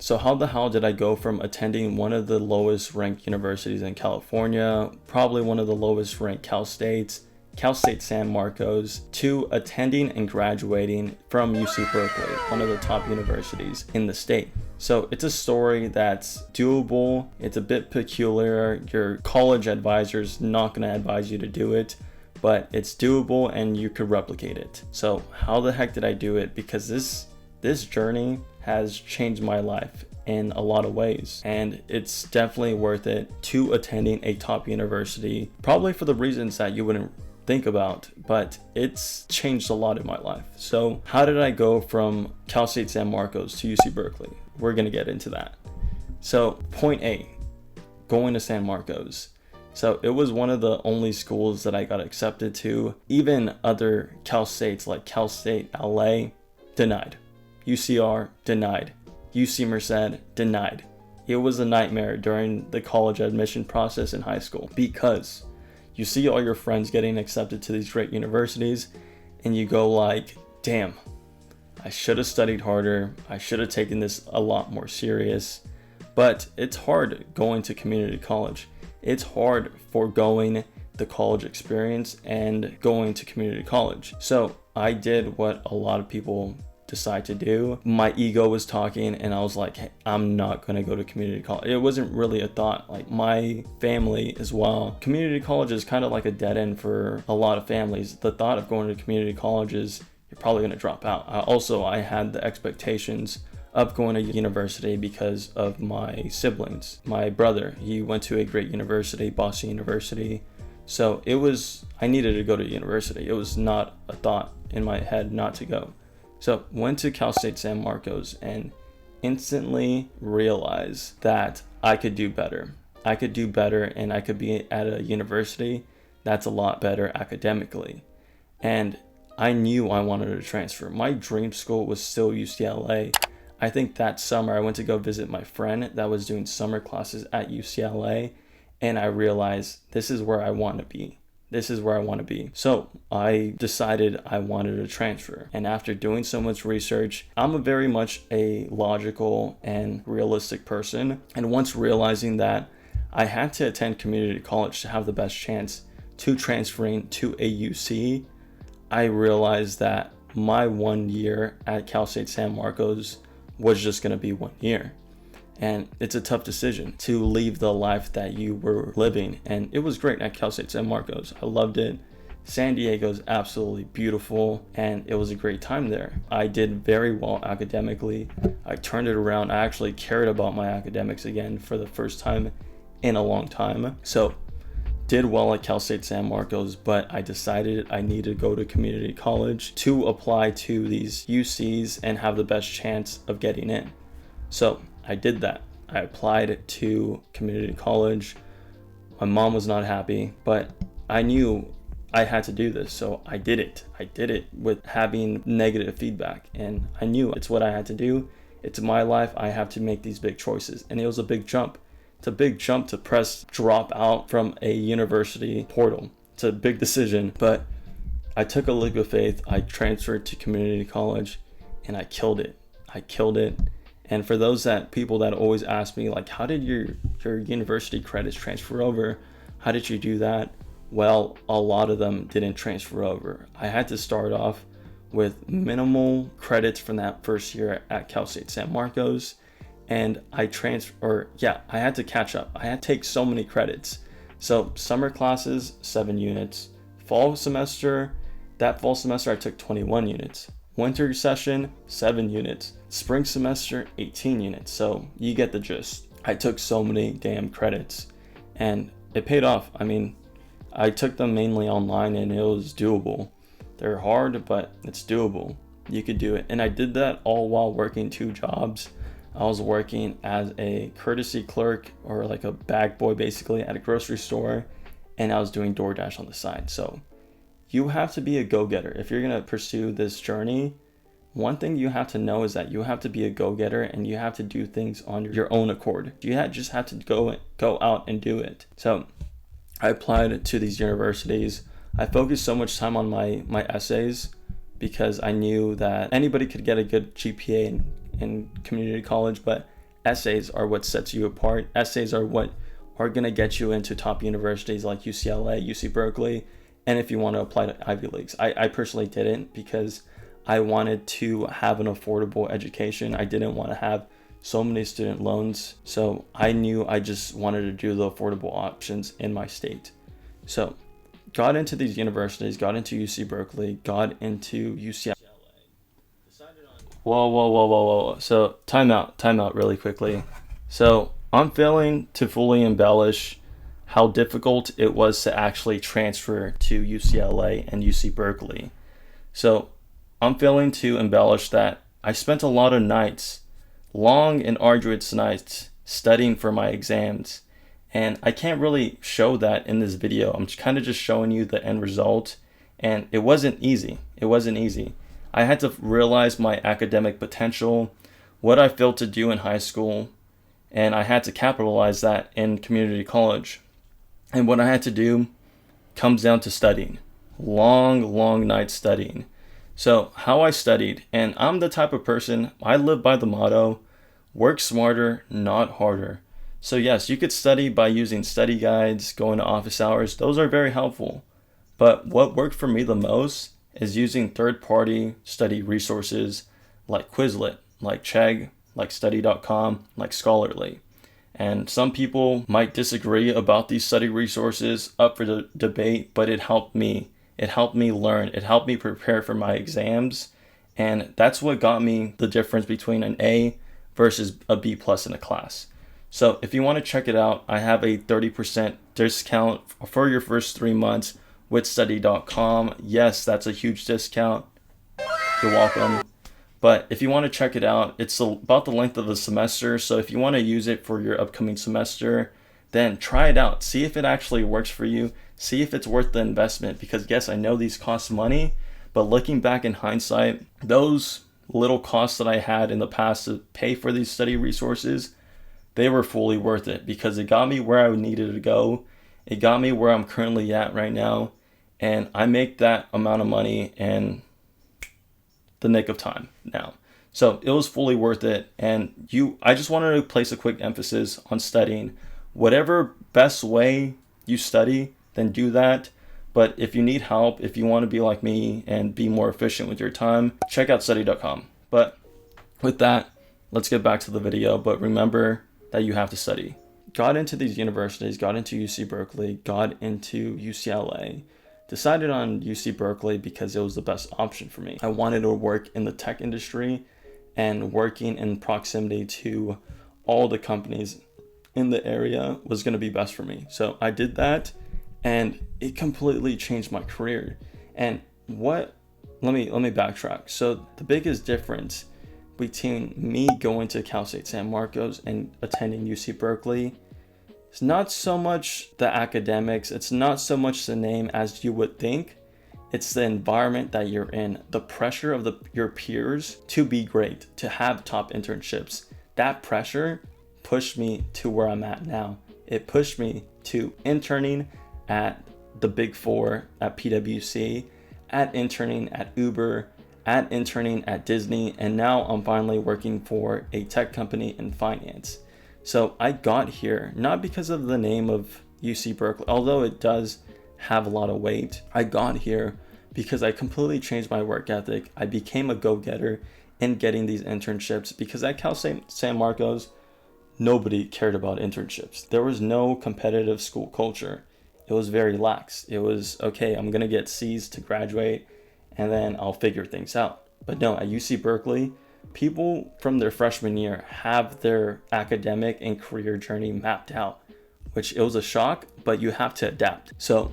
So how the hell did I go from attending one of the lowest ranked universities in California, probably one of the lowest ranked Cal State San Marcos, to attending and graduating from UC Berkeley, one of the top universities in the state? So it's a story that's doable. It's a bit peculiar. Your college advisor's not going to advise you to do it, but it's doable and you could replicate it. So how the heck did I do it? Because this journey has changed my life in a lot of ways, and it's definitely worth it to attending a top university, probably for the reasons that you wouldn't think about, but it's changed a lot in my life. So how did I go from Cal State San Marcos to UC Berkeley? We're going to get into that. So point A, going to San Marcos. So it was one of the only schools that I got accepted to. Even other Cal States like Cal State LA, denied. UCR, denied. UC Merced, denied. It was a nightmare during the college admission process in high school, because you see all your friends getting accepted to these great universities and you go like, damn, I should have studied harder. I should have taken this a lot more serious. But it's hard going to community college. It's hard foregoing the college experience and going to community college. So I did what a lot of people decide to do. My ego was talking and I was like, hey, I'm not going to go to community college. It wasn't really a thought. Like my family as well. Community college is kind of like a dead end for a lot of families. The thought of going to community college is you're probably going to drop out. I had the expectations of going to university because of my siblings. My brother, he went to a great university, Boston University. So I needed to go to university. It was not a thought in my head not to go. So went to Cal State San Marcos and instantly realized that I could do better. I could do better and I could be at a university that's a lot better academically. And I knew I wanted to transfer. My dream school was still UCLA. I think that summer I went to go visit my friend that was doing summer classes at UCLA, and I realized this is where I want to be. This is where I want to be. So I decided I wanted to transfer. And after doing so much research, I'm a very much a logical and realistic person. And once realizing that I had to attend community college to have the best chance to transferring to a UC, I realized that my 1 year at Cal State San Marcos was just going to be 1 year. And it's a tough decision to leave the life that you were living. And it was great at Cal State San Marcos. I loved it. San Diego is absolutely beautiful, and it was a great time there. I did very well academically. I turned it around. I actually cared about my academics again for the first time in a long time. So did well at Cal State San Marcos, but I decided I needed to go to community college to apply to these UCs and have the best chance of getting in. So I did that. I applied to community college. My mom was not happy, but I knew I had to do this, so I did it. I did it with having negative feedback, and I knew it's what I had to do. It's my life. I have to make these big choices, and it was a big jump. It's a big jump to press drop out from a university portal. It's a big decision, but I took a leap of faith. I transferred to community college, and I killed it. And for those people that always ask me, like, how did your university credits transfer over? How did you do that? Well, a lot of them didn't transfer over. I had to start off with minimal credits from that first year at Cal State San Marcos. And I had to catch up. I had to take so many credits. So summer classes, 7 units. Fall semester I took 21 units. Winter session, 7 units. Spring semester, 18 units. So you get the gist. I took so many damn credits and it paid off. I mean, I took them mainly online and it was doable. They're hard, but it's doable. You could do it. And I did that all while working 2 jobs. I was working as a courtesy clerk, or like a bag boy basically, at a grocery store, and I was doing DoorDash on the side. So you have to be a go-getter. If you're going to pursue this journey, one thing you have to know is that you have to be a go-getter and you have to do things on your own accord. You just have to go out and do it. So I applied to these universities. I focused so much time on my essays because I knew that anybody could get a good GPA in community college, but essays are what sets you apart. Essays are what are going to get you into top universities like UCLA, UC Berkeley, and if you want to apply to Ivy Leagues. I personally didn't because I wanted to have an affordable education. I didn't want to have so many student loans. So I knew I just wanted to do the affordable options in my state. So got into these universities, got into UC Berkeley, got into UCLA. Whoa. So time out really quickly. So I'm failing to fully embellish how difficult it was to actually transfer to UCLA and UC Berkeley. So I'm failing to embellish that I spent a lot of nights, long and arduous nights, studying for my exams. And I can't really show that in this video. I'm kind of just showing you the end result. And it wasn't easy. I had to realize my academic potential, what I failed to do in high school, and I had to capitalize that in community college. And what I had to do comes down to studying. Long nights studying. So how I studied, and I'm the type of person, I live by the motto, work smarter, not harder. So yes, you could study by using study guides, going to office hours. Those are very helpful. But what worked for me the most is using third-party study resources like Quizlet, like Chegg, like study.com, like Scholarly. And some people might disagree about these study resources, up for the debate, but it helped me. It helped me learn. It helped me prepare for my exams. And that's what got me the difference between an A versus a B plus in a class. So if you want to check it out, I have a 30% discount for your first 3 months with study.com. Yes, that's a huge discount. You're welcome. But if you want to check it out, it's about the length of the semester. So if you want to use it for your upcoming semester, then try it out. See if it actually works for you. See if it's worth the investment. Because yes, I know these cost money, but looking back in hindsight, those little costs that I had in the past to pay for these study resources, they were fully worth it because it got me where I needed to go. It got me where I'm currently at right now. And I make that amount of money in the nick of time now. So it was fully worth it. And I just wanted to place a quick emphasis on studying. Whatever best way you study, then do that. But if you need help, if you want to be like me and be more efficient with your time, check out study.com. But with that, let's get back to the video. But remember that you have to study. Got into these universities, got into UC Berkeley, got into UCLA, decided on UC Berkeley because it was the best option for me. I wanted to work in the tech industry, and working in proximity to all the companies in the area was going to be best for me. So I did that, and it completely changed my career. And let me backtrack. So the biggest difference between me going to Cal State San Marcos and attending UC Berkeley, it's not so much the academics, it's not so much the name as you would think. It's the environment that you're in, the pressure of your peers to be great, to have top internships. That pressure pushed me to where I'm at now. It pushed me to interning at the Big Four at PwC, at interning at Uber, at interning at Disney, and now I'm finally working for a tech company in finance. So I got here not because of the name of UC Berkeley, although it does have a lot of weight. I got here because I completely changed my work ethic. I became a go-getter in getting these internships because at Cal State San Marcos, nobody cared about internships. There was no competitive school culture. It was very lax. It was, okay, I'm going to get C's to graduate and then I'll figure things out. But no, at UC Berkeley, people from their freshman year have their academic and career journey mapped out, which it was a shock, but you have to adapt. So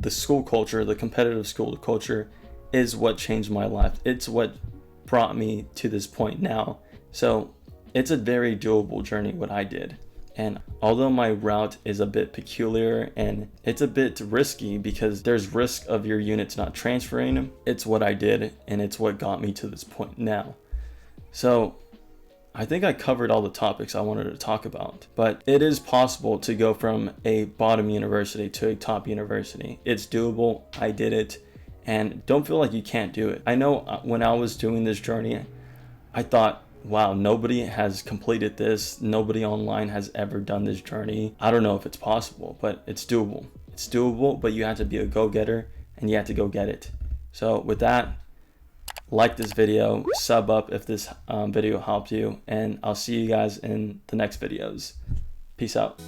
the school culture, the competitive school culture is what changed my life. It's what brought me to this point now. So it's a very doable journey what I did. And although my route is a bit peculiar and it's a bit risky because there's risk of your units not transferring, it's what I did and it's what got me to this point now. So I think I covered all the topics I wanted to talk about, but it is possible to go from a bottom university to a top university. It's doable. I did it, and don't feel like you can't do it. I know when I was doing this journey, I thought, wow, nobody has completed this. Nobody online has ever done this journey. I don't know if it's possible, but it's doable. It's doable, but you have to be a go-getter and you have to go get it. So with that, like this video, sub up if this video helped you, and I'll see you guys in the next videos. Peace out.